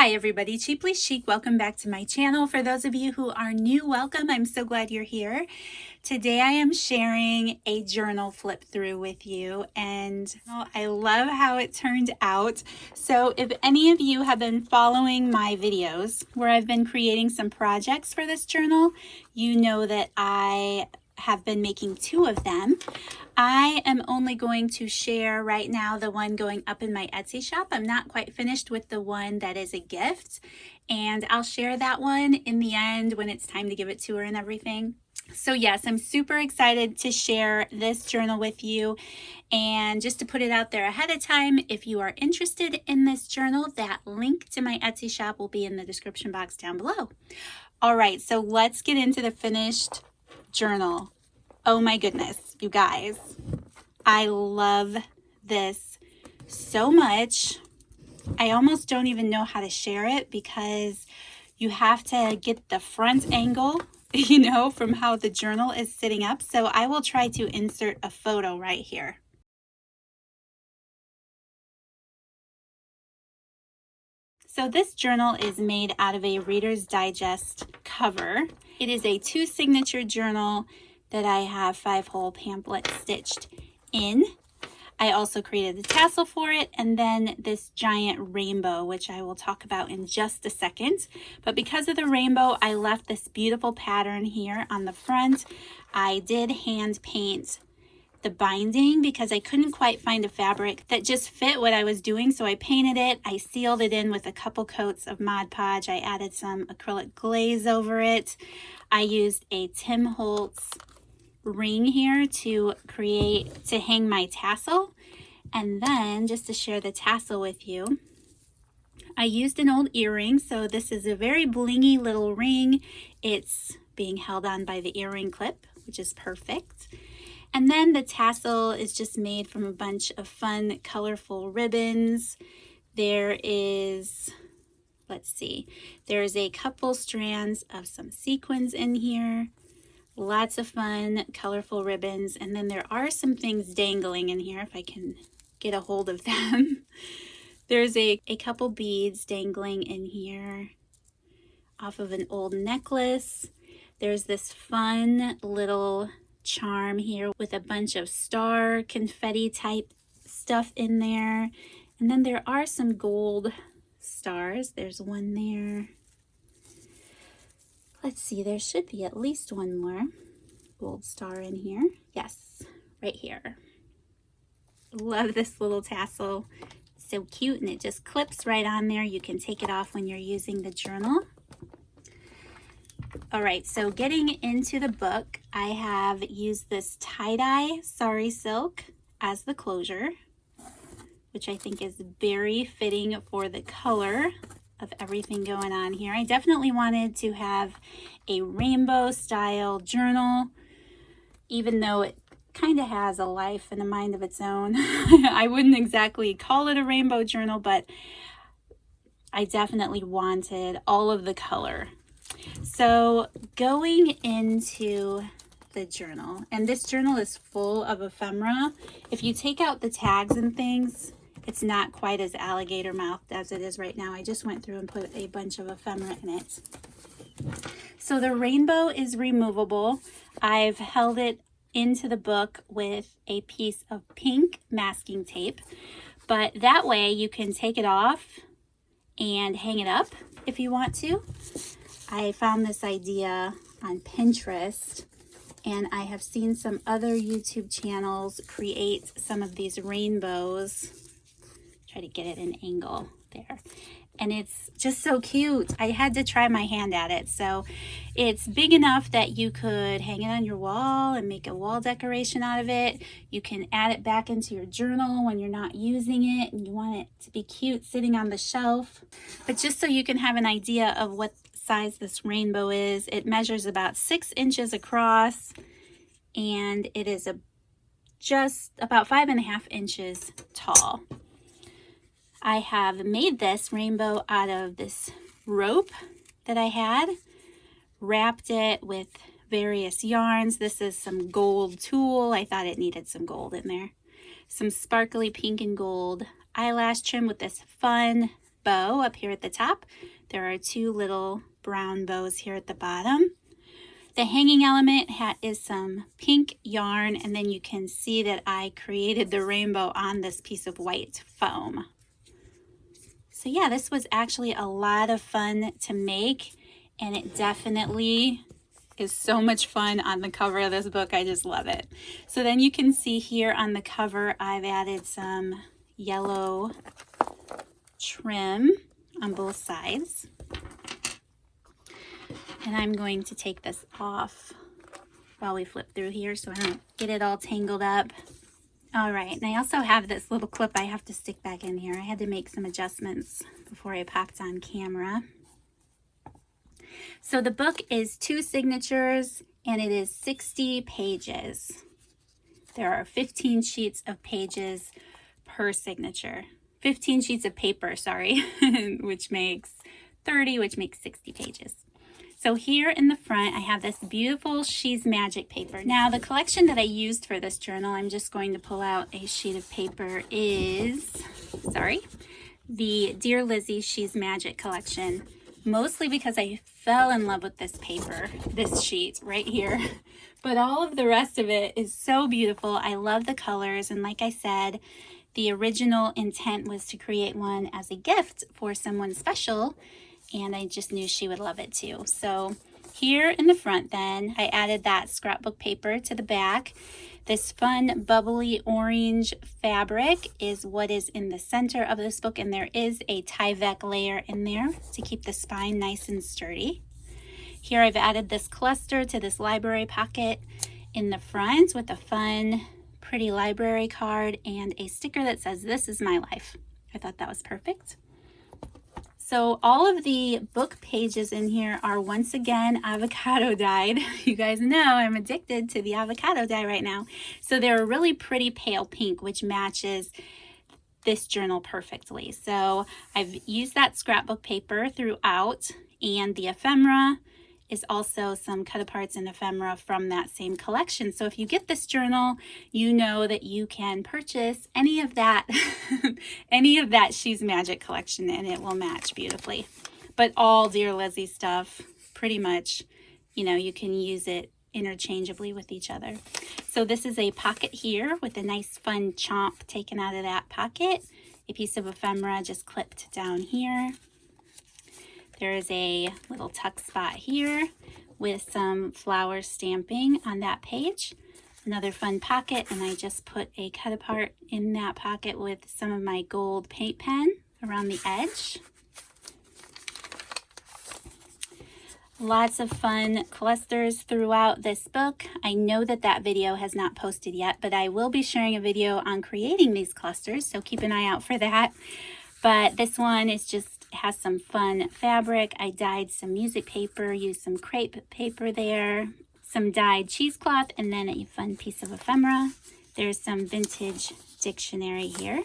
Hi everybody, Cheaply Chic. Welcome back to my channel. For those of you who are new, welcome. I'm so glad you're here. Today I am sharing a journal flip through with you, and I love how it turned out. So if any of you have been following my videos where I've been creating some projects for this journal, you know that I have been making two of them. I am only going to share right now the one going up in my Etsy shop. I'm not quite finished with the one that is a gift, and I'll share that one in the end when it's time to give it to her and everything. So yes, I'm super excited to share this journal with you. And just to put it out there ahead of time, if you are interested in this journal, that link to my Etsy shop will be in the description box down below. All right, so let's get into the finished journal. Oh my goodness, you guys, I love this so much. I almost don't even know how to share it because you have to get the front angle, from how the journal is sitting up. So I will try to insert a photo right here. So this journal is made out of a Reader's Digest cover. It is a 2-signature journal that I have 5-hole pamphlet stitched in. I also created the tassel for it, and then this giant rainbow, which I will talk about in just a second. But because of the rainbow, I left this beautiful pattern here on the front. I did hand paint the binding because I couldn't quite find a fabric that just fit what I was doing, so I painted it. I sealed it in with a couple coats of Mod Podge. I added some acrylic glaze over it. I used a Tim Holtz ring here to hang my tassel. And then just to share the tassel with you, I used an old earring. So this is a very blingy little ring. It's being held on by the earring clip, which is perfect. And then the tassel is just made from a bunch of fun, colorful ribbons. There is, there's a couple strands of some sequins in here. Lots of fun, colorful ribbons. And then there are some things dangling in here, if I can get a hold of them. There's a couple beads dangling in here off of an old necklace. There's this fun little charm here with a bunch of star confetti type stuff in there. And then there are some gold stars. There's one there. Let's see, there should be at least one more gold star in here. Yes, right here. Love this little tassel. It's so cute, and it just clips right on there. You can take it off when you're using the journal. All right, so getting into the book, I have used this tie-dye sari silk as the closure, which I think is very fitting for the color of everything going on here. I definitely wanted to have a rainbow style journal, even though it kind of has a life and a mind of its own. I wouldn't exactly call it a rainbow journal, but I definitely wanted all of the color. So going into the journal, and this journal is full of ephemera. If you take out the tags and things, it's not quite as alligator mouthed as it is right now. I just went through and put a bunch of ephemera in it. So the rainbow is removable. I've held it into the book with a piece of pink masking tape, but that way you can take it off and hang it up if you want to. I found this idea on Pinterest, and I have seen some other YouTube channels create some of these rainbows. Try to get it an angle there, and it's just so cute. I had to try my hand at it. So it's big enough that you could hang it on your wall and make a wall decoration out of it. You can add it back into your journal when you're not using it and you want it to be cute sitting on the shelf. But just so you can have an idea of what size this rainbow is, it measures about 6 inches across, and it is just about 5.5 inches tall. I have made this rainbow out of this rope that I had, wrapped it with various yarns. This is some gold tulle. I thought it needed some gold in there. Some sparkly pink and gold eyelash trim with this fun bow up here at the top. There are 2 little brown bows here at the bottom. The hanging element is some pink yarn, and then you can see that I created the rainbow on this piece of white foam. So yeah, this was actually a lot of fun to make, and it definitely is so much fun on the cover of this book. I just love it. So then you can see here on the cover, I've added some yellow trim on both sides. And I'm going to take this off while we flip through here so I don't get it all tangled up. All right, and I also have this little clip I have to stick back in here. I had to make some adjustments before I popped on camera. So the book is 2 signatures and it is 60 pages. There are 15 sheets of pages per signature. 15 sheets of paper, sorry, which makes 30, which makes 60 pages. So here in the front, I have this beautiful She's Magic paper. Now, the collection that I used for this journal, I'm just going to pull out a sheet of paper, is, the Dear Lizzie She's Magic collection. Mostly because I fell in love with this paper, this sheet right here. But all of the rest of it is so beautiful. I love the colors, and like I said, the original intent was to create one as a gift for someone special, and I just knew she would love it too. So here in the front then, I added that scrapbook paper to the back. This fun bubbly orange fabric is what is in the center of this book, and there is a Tyvek layer in there to keep the spine nice and sturdy. Here I've added this cluster to this library pocket in the front with a fun, pretty library card and a sticker that says, "This is my life." I thought that was perfect. So all of the book pages in here are once again avocado dyed. You guys know I'm addicted to the avocado dye right now. So they're a really pretty pale pink, which matches this journal perfectly. So I've used that scrapbook paper throughout, and the ephemera is also some cut aparts and ephemera from that same collection. So if you get this journal, you know that you can purchase any of that She's Magic collection, and it will match beautifully. But all Dear Lizzie stuff, pretty much, you know, you can use it interchangeably with each other. So this is a pocket here with a nice fun chomp taken out of that pocket. A piece of ephemera just clipped down here. There is a little tuck spot here with some flower stamping on that page. Another fun pocket, and I just put a cut apart in that pocket with some of my gold paint pen around the edge. Lots of fun clusters throughout this book. I know that video has not posted yet, but I will be sharing a video on creating these clusters, so keep an eye out for that. But this one is just has some fun fabric. I dyed some music paper, used some crepe paper there, some dyed cheesecloth, and then a fun piece of ephemera. There's some vintage dictionary here.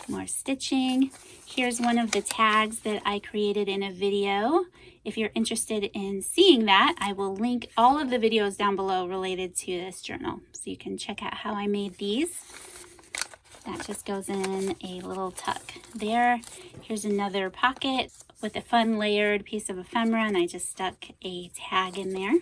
More stitching. Here's one of the tags that I created in a video. If you're interested in seeing that, I will link all of the videos down below related to this journal, so you can check out how I made these. That just goes in a little tuck there. Here's another pocket with a fun layered piece of ephemera, and I just stuck a tag in there.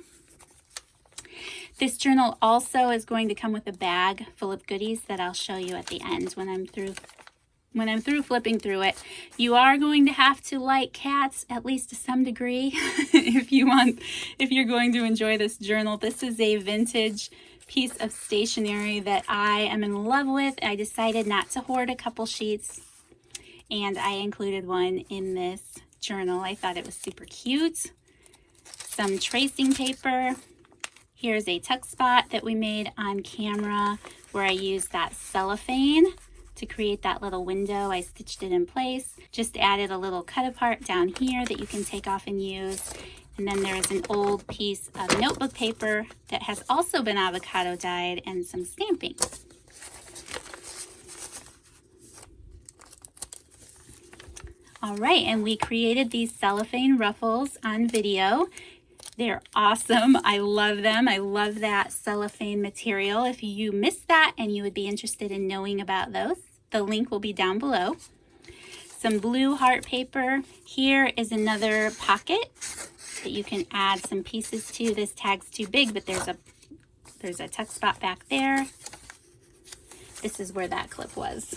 This journal also is going to come with a bag full of goodies that I'll show you at the end when I'm through flipping through it. You are going to have to like cats, at least to some degree, if you're going to enjoy this journal. This is a vintage piece of stationery that I am in love with. I decided not to hoard a couple sheets, and I included one in this journal. I thought it was super cute. Some tracing paper. Here's a tuck spot that we made on camera where I used that cellophane to create that little window. I stitched it in place, just added a little cut apart down here that you can take off and use. And then there is an old piece of notebook paper that has also been avocado dyed and some stamping. All right, and we created these cellophane ruffles on video. They're awesome. I love them. I love that cellophane material. If you missed that and you would be interested in knowing about those, the link will be down below. some blue heart paper. Here is another pocket that you can add some pieces to. This tag's too big, but there's a tuck spot back there. This is where that clip was.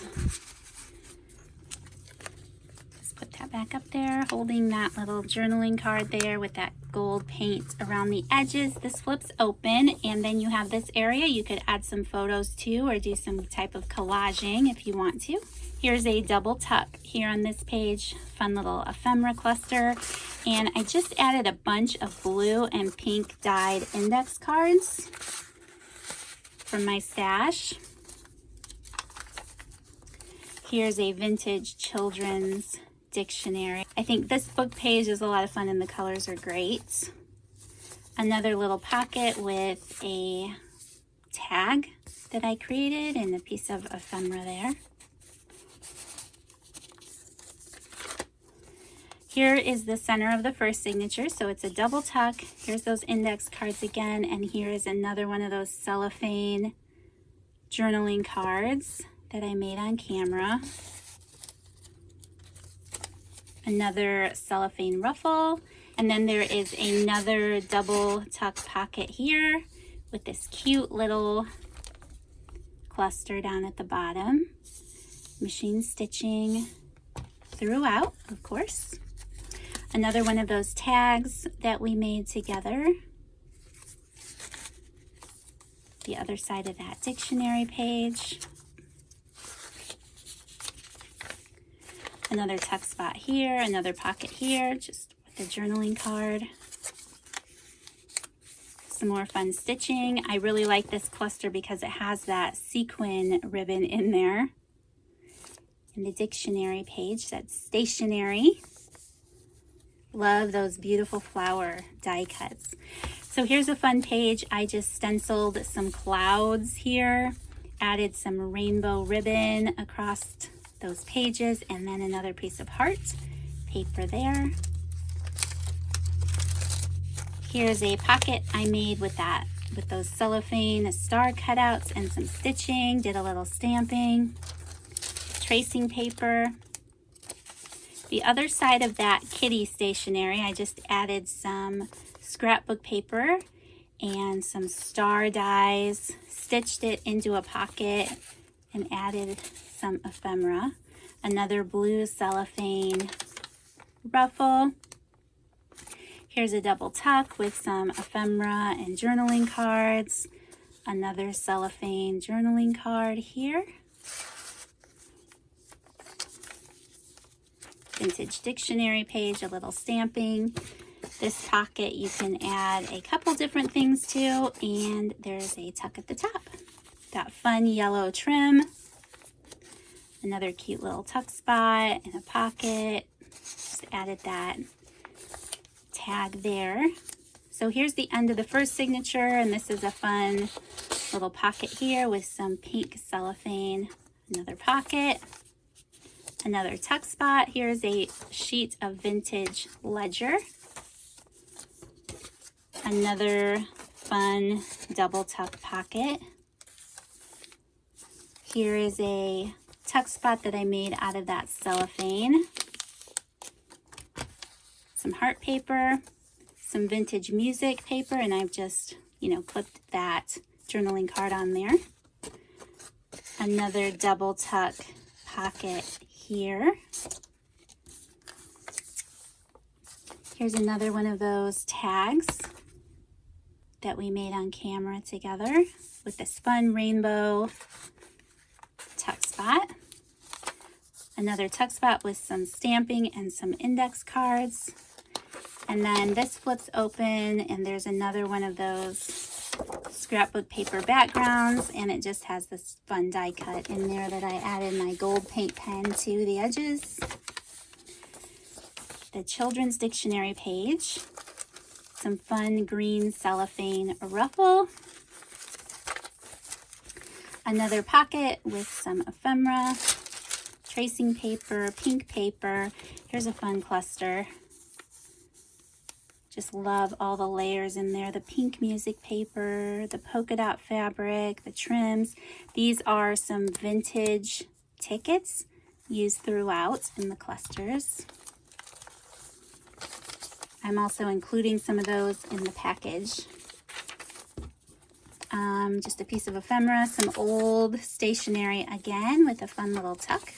Just put that back up there, holding that little journaling card there with that gold paint around the edges. This flips open, and then you have this area. You could add some photos to, or do some type of collaging if you want to. Here's a double tuck here on this page, fun little ephemera cluster. And I just added a bunch of blue and pink dyed index cards from my stash. Here's a vintage children's dictionary. I think this book page is a lot of fun and the colors are great. Another little pocket with a tag that I created and a piece of ephemera there. Here is the center of the first signature, so it's a double tuck. Here's those index cards again, and here is another one of those cellophane journaling cards that I made on camera. Another cellophane ruffle, and then there is another double tuck pocket here with this cute little cluster down at the bottom. Machine stitching throughout, of course. Another one of those tags that we made together. The other side of that dictionary page. Another tuck spot here, another pocket here, just with the journaling card. Some more fun stitching. I really like this cluster because it has that sequin ribbon in there. And the dictionary page, that's stationery. Love those beautiful flower die cuts. So here's a fun page. I just stenciled some clouds here, added some rainbow ribbon across those pages, and then another piece of heart paper there. Here's a pocket I made with those cellophane star cutouts and some stitching, did a little stamping, tracing paper. The other side of that kitty stationery, I just added some scrapbook paper and some star dies, stitched it into a pocket, and added some ephemera. Another blue cellophane ruffle. Here's a double tuck with some ephemera and journaling cards. Another cellophane journaling card here. Vintage dictionary page, a little stamping. This pocket you can add a couple different things to, and there's a tuck at the top. That fun yellow trim. Another cute little tuck spot in a pocket. Just added that tag there. So here's the end of the first signature, and this is a fun little pocket here with some pink cellophane. Another pocket. Another tuck spot. Here's a sheet of vintage ledger. Another fun double tuck pocket. Here is a tuck spot that I made out of that cellophane. Some heart paper, some vintage music paper, and I've just, clipped that journaling card on there. Another double tuck pocket here. Here's another one of those tags that we made on camera together with this fun rainbow tuck spot. Another tuck spot with some stamping and some index cards. And then this flips open and there's another one of those scrapbook paper backgrounds, and it just has this fun die cut in there that I added my gold paint pen to the edges. The children's dictionary page, some fun green cellophane ruffle, another pocket with some ephemera, tracing paper, pink paper. Here's a fun cluster. Just love all the layers in there. The pink music paper, the polka dot fabric, the trims. These are some vintage tickets used throughout in the clusters. I'm also including some of those in the package. Just a piece of ephemera, some old stationery again with a fun little tuck.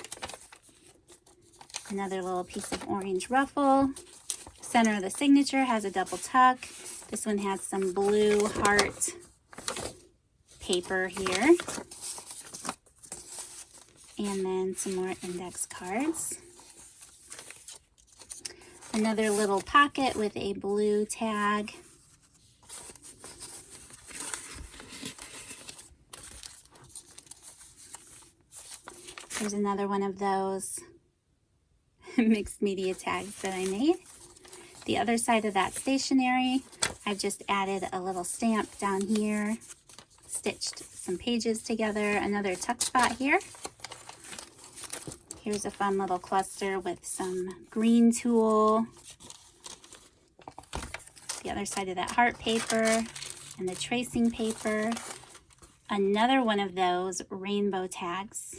Another little piece of orange ruffle. Center of the signature has a double tuck. This one has some blue heart paper here. And then some more index cards. Another little pocket with a blue tag. Here's another one of those mixed media tags that I made. The other side of that stationery, I've just added a little stamp down here, stitched some pages together, another tuck spot here. Here's a fun little cluster with some green tulle. The other side of that heart paper and the tracing paper. Another one of those rainbow tags.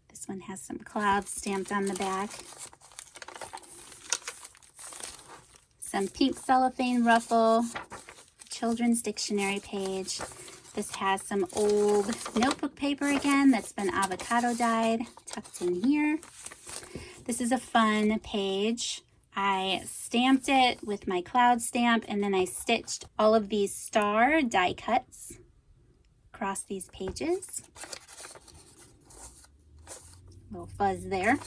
This one has some clouds stamped on the back. Some pink cellophane ruffle, children's dictionary page. This has some old notebook paper again that's been avocado dyed, tucked in here. This is a fun page. I stamped it with my cloud stamp and then I stitched all of these star die cuts across these pages. Little fuzz there.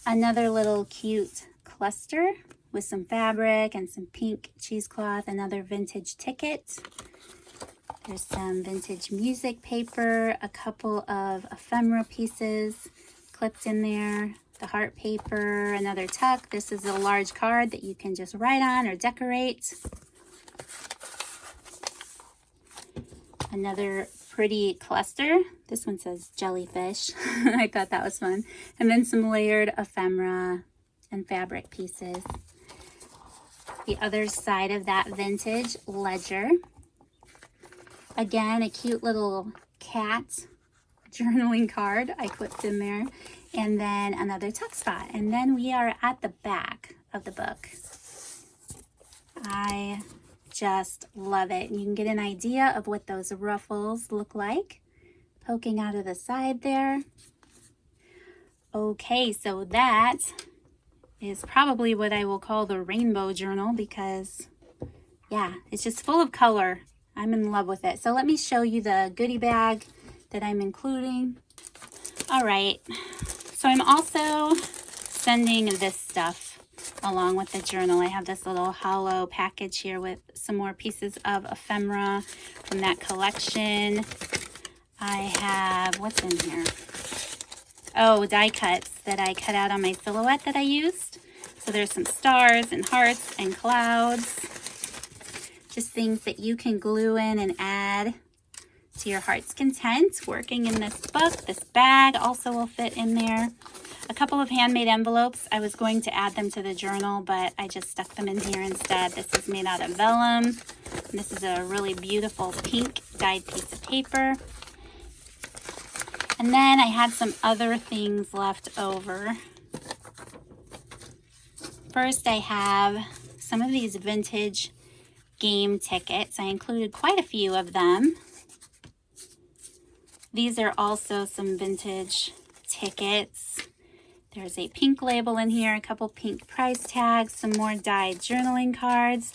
Another little cute cluster with some fabric and some pink cheesecloth, another vintage ticket. There's some vintage music paper, a couple of ephemera pieces clipped in there, the heart paper, another tuck. This is a large card that you can just write on or decorate. Another pretty cluster. This one says jellyfish. I thought that was fun. And then some layered ephemera and fabric pieces. The other side of that vintage ledger. Again, a cute little cat journaling card I clipped in there. And then another tuck spot. And then we are at the back of the book. I just love it. You can get an idea of what those ruffles look like poking out of the side there. Okay, so that is probably what I will call the rainbow journal because, yeah, it's just full of color. I'm in love with it. So let me show you the goodie bag that I'm including. All right, so I'm also sending this stuff along with the journal. I have this little hollow package here with some more pieces of ephemera from that collection. I have, what's in here? Oh, die cuts that I cut out on my silhouette that I used. So there's some stars and hearts and clouds. Just things that you can glue in and add to your heart's content working in this book. This bag also will fit in there. A couple of handmade envelopes. I was going to add them to the journal, but I just stuck them in here instead. This is made out of vellum. And this is a really beautiful pink dyed piece of paper. And then I had some other things left over. First, I have some of these vintage game tickets. I included quite a few of them. These are also some vintage tickets. There's a pink label in here, a couple pink price tags, some more dyed journaling cards.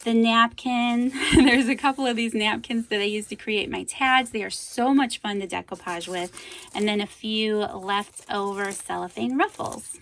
The napkin, there's a couple of these napkins that I used to create my tags. They are so much fun to decoupage with. And then a few leftover cellophane ruffles.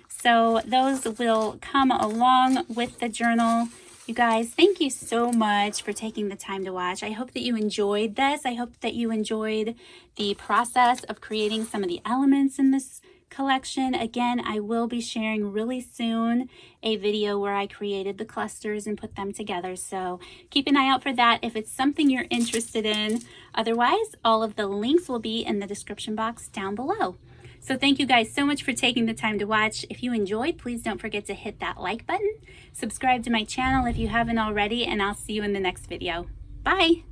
So those will come along with the journal. You guys, thank you so much for taking the time to watch. I hope that you enjoyed this. I hope that you enjoyed the process of creating some of the elements in this collection. Again, I will be sharing really soon a video where I created the clusters and put them together. So keep an eye out for that if it's something you're interested in. Otherwise, all of the links will be in the description box down below. So thank you guys so much for taking the time to watch. If you enjoyed, please don't forget to hit that like button. Subscribe to my channel if you haven't already, and I'll see you in the next video. Bye!